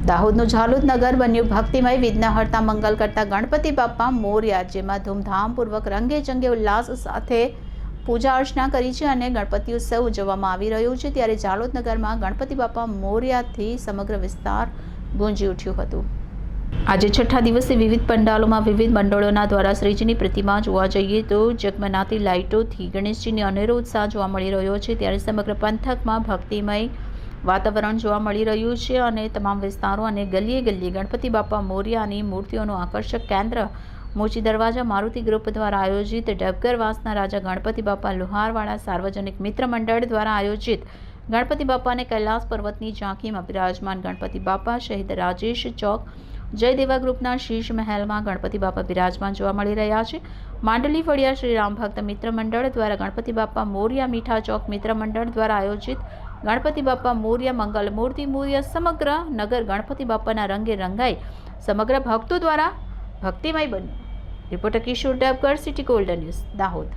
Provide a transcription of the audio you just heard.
દાહોદનું ઝાલોદ નગર બન્યું ભક્તિમય, વિઘ્નહર્તા મંગલ કરતા ગણપતિ બાપ્પા મોરયા, જેમાં ધૂમધામપૂર્વક રંગેચંગે ઉલ્લાસ સાથે પૂજા અર્ચના કરી છે અને ગણપતિ ઉત્સવ ઉજવવામાં આવી રહ્યો છે। ત્યારે ઝાલોદ નગરમાં ગણપતિ બાપ્પા મોરયાથી સમગ્ર વિસ્તાર ગુંજી ઉઠ્યું હતું। આજે છઠ્ઠા દિવસે વિવિધ પંડાલોમાં વિવિધ મંડળોના દ્વારા શ્રીજીની પ્રતિમા જોવા જઈએ તો જગમનાતી લાઇટોથી ગણેશજીને અનેરો ઉત્સાહ જોવા મળી રહ્યો છે। ત્યારે સમગ્ર પંથકમાં ભક્તિમય વાતાવરણ જોવા મળી રહ્યું છે અને તમામ વિસ્તારો અને ગલીએ ગલીએ ગણપતિ બાપ્પા મોરયાની મૂર્તિઓનું આકર્ષક કેન્દ્ર મોચી દરવાજા મારુતિ ગ્રુપ દ્વારા આયોજિત ડબગરવાસના રાજા ગણપતિ બાપ્પા લુહારવાડા સાર્વજનિક મિત્ર મંડળ દ્વારા આયોજિત ગણપતિ બાપ્પાને કૈલાસ પર્વતની ઝાંખીમાં બિરાજમાન ગણપતિ બાપ્પા શહીદ રાજેશ ચોક જયદેવા ગ્રુપના શીશ મહેલમાં ગણપતિ બાપ્પા બિરાજમાન જોવા મળી રહ્યા છે। માંડલી ફળિયા શ્રી રામ ભક્ત મિત્ર મંડળ દ્વારા ગણપતિ બાપ્પા મોરયા મીઠા ચોક મિત્ર મંડળ દ્વારા આયોજિત ગણપતિ બાપ્પા મોરયા મંગલ મૂર્તિ મોરયા સમગ્ર નગર ગણપતિ બાપ્પાના રંગે રંગાઈ સમગ્ર ભક્તો દ્વારા ભક્તિમય બન્યું। Reporter Kishor Dabgar, city golden news, Dahod.